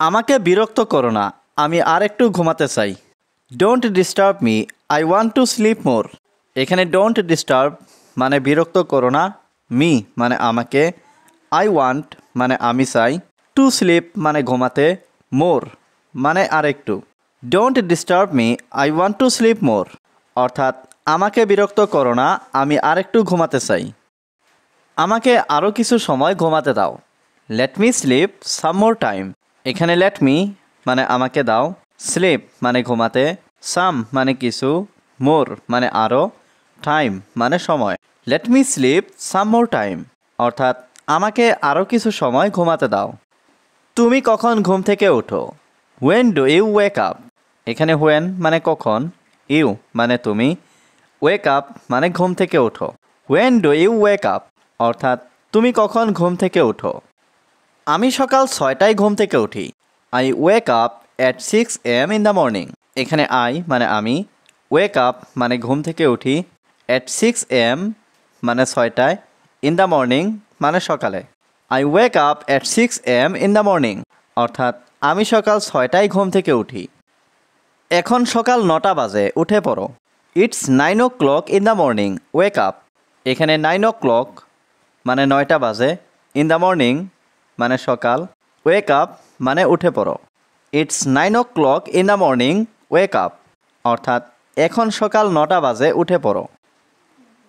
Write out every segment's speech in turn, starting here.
আমাকে বিরক্ত করো না, আমি আর একটু ঘুমাতে চাই। Don't disturb me, I want to sleep more. এখানে ডোন্ট ডিস্টার্ব মানে বিরক্ত করো না, মি মানে আমাকে, আই ওয়ান্ট মানে আমি চাই, টু স্লিপ মানে ঘুমাতে, মোর মানে আরেকটু। Don't disturb me, I want to sleep more অর্থাৎ আমাকে বিরক্ত করো না, আমি আরেকটু ঘুমাতে চাই। আমাকে আরও কিছু সময় ঘুমাতে দাও। লেট মি স্লিপ সাম মোর টাইম। এখানে লেট মি মানে আমাকে দাও, স্লিপ মানে ঘুমাতে, সাম মানে কিছু, মোর মানে আরও, টাইম মানে সময়। লেট মি স্লিপ সাম মোর টাইম অর্থাৎ আমাকে আরও কিছু সময় ঘুমাতে দাও। তুমি কখন ঘুম থেকে ওঠো? When do you wake up. এখানে হোয়েন মানে কখন, ইউ মানে তুমি, ওয়েক আপ মানে ঘুম থেকে ওঠো। When do you wake up অর্থাৎ তুমি কখন ঘুম থেকে ওঠো। আমি সকাল 6টায় ঘুম থেকে উঠি। I wake up at 6 AM in the morning. এখানে আই মানে আমি, ওয়েক আপ মানে ঘুম থেকে উঠি, অ্যাট 6 AM মানে 6টায়, ইন দ্য মর্নিং মানে সকালে। I wake up at 6 AM in the morning অর্থাৎ আমি সকাল 6টায় ঘুম থেকে উঠি। এখন সকাল 9টা বাজে, উঠে পড়ো। It's 9 o'clock in the morning, ওয়েক up. এখানে 9 o'clock মানে 9টা বাজে, ইন দ্য মর্নিং মানে সকাল, ওয়েক আপ মানে উঠে পড়ো। It's 9 o'clock in the morning, ওয়েক up অর্থাৎ এখন সকাল 9টা বাজে, উঠে পড়ো।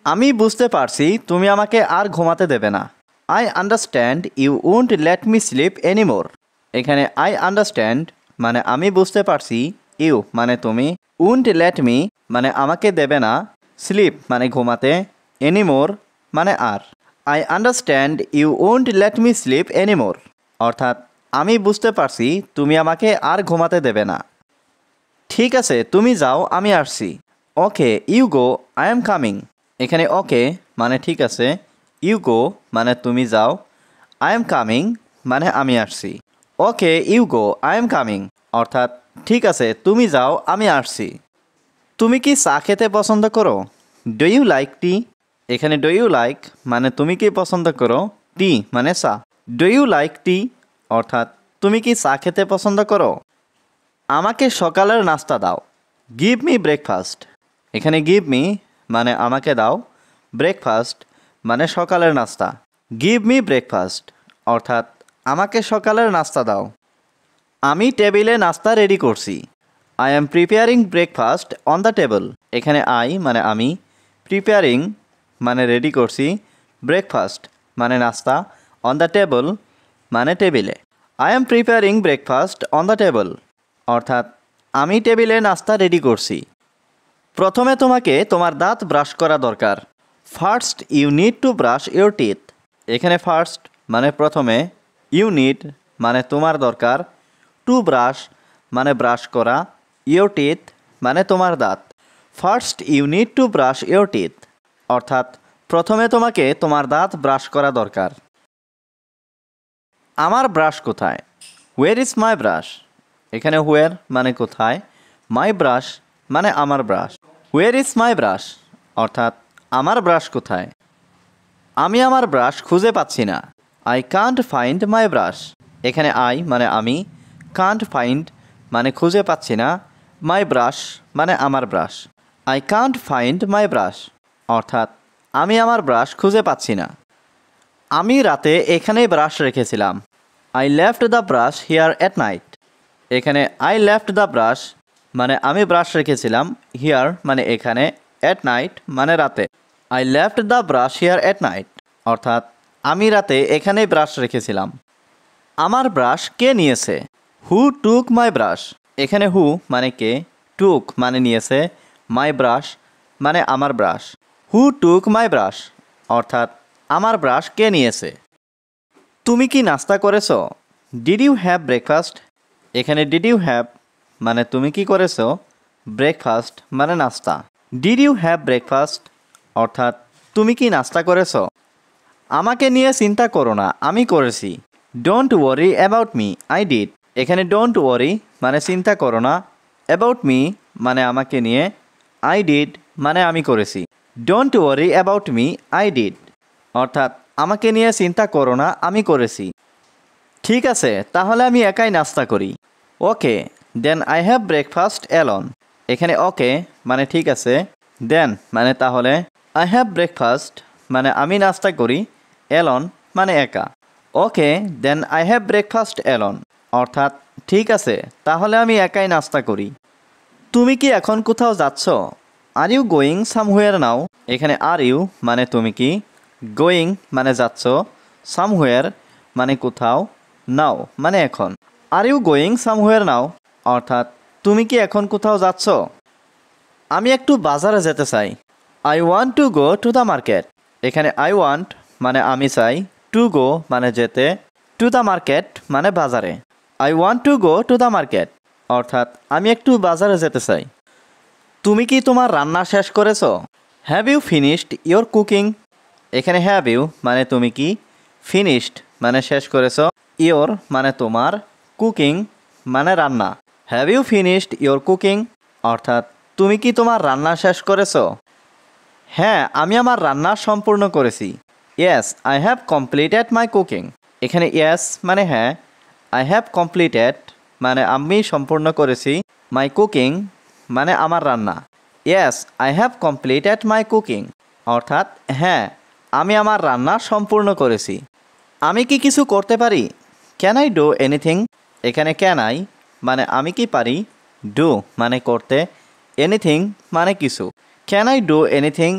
আমি বুঝতে পারছি তুমি আমাকে আর ঘুমাতে দেবে না। I understand you won't let me sleep anymore. এখানে আই আন্ডারস্ট্যান্ড মানে আমি বুঝতে পারছি, ইউ মানে তুমি, ওন্ট লেট মি মানে আমাকে দেবে না, স্লিপ মানে ঘুমাতে, এনিমোর মানে আর। I understand you won't let me sleep anymore অর্থাৎ আমি বুঝতে পারছি তুমি আমাকে আর ঘুমাতে দেবে না। ঠিক আছে, তুমি যাও, আমি আসছি। Okay you go, I am coming. এখানে ওকে মানে ঠিক আছে, ইউ গো মানে তুমি যাও, আই এম কামিং মানে আমি আসছি। Okay you go, I am coming অর্থাৎ ঠিক আছে, তুমি যাও, আমি আসছি। তুমি কি চা খেতে পছন্দ করো? Do you like tea. এখানে ডু ইউ লাইক মানে তুমি কি পছন্দ করো, টি মানে চা। ডু ইউ লাইক টি অর্থাৎ তুমি কি চা খেতে পছন্দ করো। আমাকে সকালের নাস্তা দাও। Give me breakfast. এখানে গিভ মি মানে আমাকে দাও, ব্রেকফাস্ট মানে সকালের নাস্তা। গিভ মি ব্রেকফাস্ট অর্থাৎ আমাকে সকালের নাস্তা দাও। আমি টেবিলে নাস্তা রেডি করছি। I M preparing breakfast on the table. এখানে আই মানে আমি, প্রিপেয়ারিং মানে রেডি করছি, ব্রেকফাস্ট মানে নাস্তা, অন দ্য টেবল মানে টেবিলে। I am preparing breakfast on the table অর্থাৎ আমি টেবিলে নাস্তা রেডি করছি। প্রথমে তোমাকে তোমার দাঁত ব্রাশ করা দরকার। First you need to brush your teeth. এখানে ফার্স্ট মানে প্রথমে, ইউ নিড মানে তোমার দরকার, টু ব্রাশ মানে ব্রাশ করা, ইউর টিথ মানে তোমার দাঁত। First you need to brush your teeth অর্থাৎ প্রথমে তোমাকে তোমার দাঁত ব্রাশ করা দরকার। আমার ব্রাশ কোথায়? Where is my brush. এখানে হোয়ার মানে কোথায়, মাই ব্রাশ মানে আমার brush. Where is my brush অর্থাৎ আমার ব্রাশ কোথায়। আমি আমার ব্রাশ খুঁজে পাচ্ছি না। I can't find my brush. এখানে আই মানে আমি, কান্ট ফাইন্ড মানে খুঁজে পাচ্ছি না, মাই ব্রাশ মানে আমার brush. I can't find my brush অর্থাৎ আমি আমার ব্রাশ খুঁজে পাচ্ছি না। আমি রাতে এখানেই ব্রাশ রেখেছিলাম। I left the brush here at night. এখানে আই লেফট দ্য ব্রাশ মানে আমি ব্রাশ রেখেছিলাম, হিয়ার মানে এখানে, অ্যাট নাইট মানে রাতে। I left the brush here at night অর্থাৎ আমি রাতে এখানেই ব্রাশ রেখেছিলাম। আমার ব্রাশ কে নিয়েছে? হু টুক মাই ব্রাশ। এখানে হু মানে কে, টুক মানে নিয়েছে, মাই ব্রাশ মানে আমার ব্রাশ। হু টুক মাই ব্রাশ অর্থাৎ আমার ব্রাশ কে নিয়েছে। তুমি কি নাস্তা করেছো? Did you have breakfast. এখানে ডিড ইউ হ্যাভ মানে তুমি কি করেছো, ব্রেকফাস্ট মানে নাস্তা। ডিড ইউ হ্যাভ ব্রেকফাস্ট অর্থাৎ তুমি কি নাস্তা করেছো। আমাকে নিয়ে চিন্তা করো না, আমি করেছি। Don't worry about me, I did. এখানে ডোন্ট ওয়ারি মানে চিন্তা করো না, অ্যাবাউট মি মানে আমাকে নিয়ে, আই ডিড মানে আমি করেছি। Don't worry about me, I did অর্থাৎ আমাকে নিয়ে চিন্তা করো না, আমি করেছি। ঠিক আছে, তাহলে আমি একাই নাস্তা করি। Okay, then I have breakfast alone. এখানে ওকে মানে ঠিক আছে, দেন মানে তাহলে, আই হ্যাভ ব্রেকফাস্ট মানে আমি নাস্তা করি, অ্যালোন মানে একা। Okay, then I have breakfast alone, অর্থাৎ ঠিক আছে, তাহলে আমি একাই নাস্তা করি। তুমি কি এখন কোথাও যাচ্ছ? আর ইউ গোয়িং সামহুয়ার নাও। এখানে আর ইউ মানে তুমি কি, গোয়িং মানে যাচ্ছ, সামহুয়ার মানে কোথাও, নাও মানে এখন। আর ইউ গোয়িং সামহুয়ার নাও, অর্থাৎ তুমি কি এখন কোথাও যাচ্ছ? আমি একটু বাজারে যেতে চাই। I want to go to the market. এখানে আই ওয়ান্ট মানে আমি চাই, টু গো মানে যেতে, টু দ্য মার্কেট মানে বাজারে। I want to go to the market, অর্থাৎ আমি একটু বাজারে যেতে চাই। তুমি কি তোমার রান্না শেষ করেছো? Have you finished your cooking. এখানে হ্যাভ ইউ মানে তুমি কি, ফিনিশড মানে শেষ করেছো, ইয়োর মানে তোমার, কুকিং মানে রান্না। Have you finished your cooking, অর্থাৎ তুমি কি তোমার রান্না শেষ করেছো? হ্যাঁ, আমি আমার রান্না সম্পূর্ণ করেছি। Yes, I have completed my cooking. এখানে ইয়েস মানে হ্যাঁ, আই হ্যাভ কমপ্লিটেড মানে আমি সম্পূর্ণ করেছি, মাই কুকিং মানে আমার রান্না। Yes, I have completed my cooking, অর্থাৎ হ্যাঁ, আমি আমার রান্না সম্পূর্ণ করেছি। আমি কি কিছু করতে পারি? Can I do anything. এখানে ক্যান আই মানে আমি কি পারি, ডু মানে করতে, এনিথিং মানে কিছু। ক্যান আই ডু এনিথিং,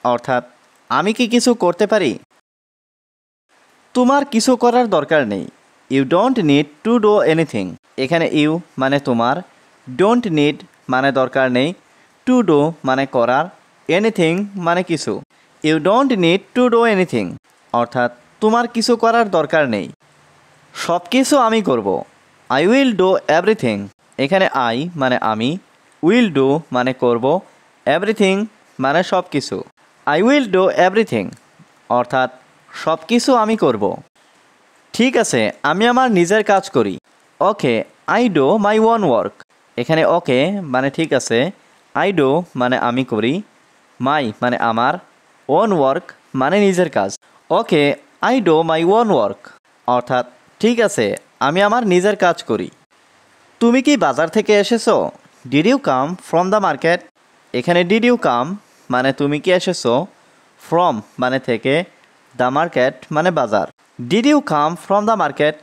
অর্থাৎ আমি কি কিছু করতে পারি? তোমার কিছু করার দরকার নেই। You don't need to do anything. এখানে ইউ মানে তোমার, ডোন্ট নিড মানে দরকার নেই, টু ডু মানে করার, এনিথিং মানে কিছু। You don't need to do anything, অর্থাৎ তোমার কিছু করার দরকার নেই। সব কিছু আমি করব। I will do everything. এখানে আই মানে আমি, উইল ডু মানে করব, এভরিথিং মানে সব কিছু। আই উইল ডু এভরিথিং, অর্থাৎ সব কিছু আমি করব। ঠিক আছে, আমি আমার নিজের কাজ করি। Okay, I do my own work. এখানে ওকে মানে ঠিক আছে, আই ডু মানে আমি করি, মাই মানে আমার, ওন ওয়ার্ক মানে নিজের কাজ। Okay, I do my own work, অর্থাৎ ঠিক আছে, আমি আমার নিজের কাজ করি। তুমি কি বাজার থেকে এসেছো? Did you come from the market. এখানে ডিড ইউ কাম মানে তুমি কি এসেছো, ফ্রম মানে থেকে, দ্য মার্কেট মানে বাজার। Did you come from the market,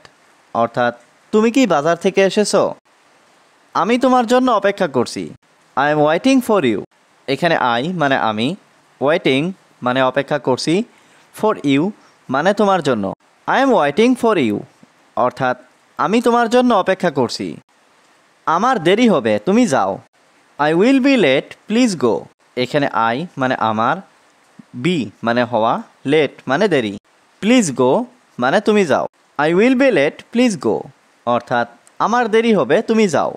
অর্থাৎ তুমি কি বাজার থেকে এসেছো? আমি তোমার জন্য অপেক্ষা করছি। I am waiting for you. এখানে আই মানে আমি, ওয়েটিং মানে অপেক্ষা করছি, ফর ইউ মানে তোমার জন্য। I am waiting for you, অর্থাৎ আমি তোমার জন্য অপেক্ষা করছি। আমার দেরি হবে, তুমি যাও। I will be late, please go. এখানে আই মানে আমার, বি মানে হওয়া, লেট মানে দেরি, প্লিজ গো মানে তুমি যাও। I will be late, please go, অর্থাৎ আমার দেরি হবে, তুমি যাও।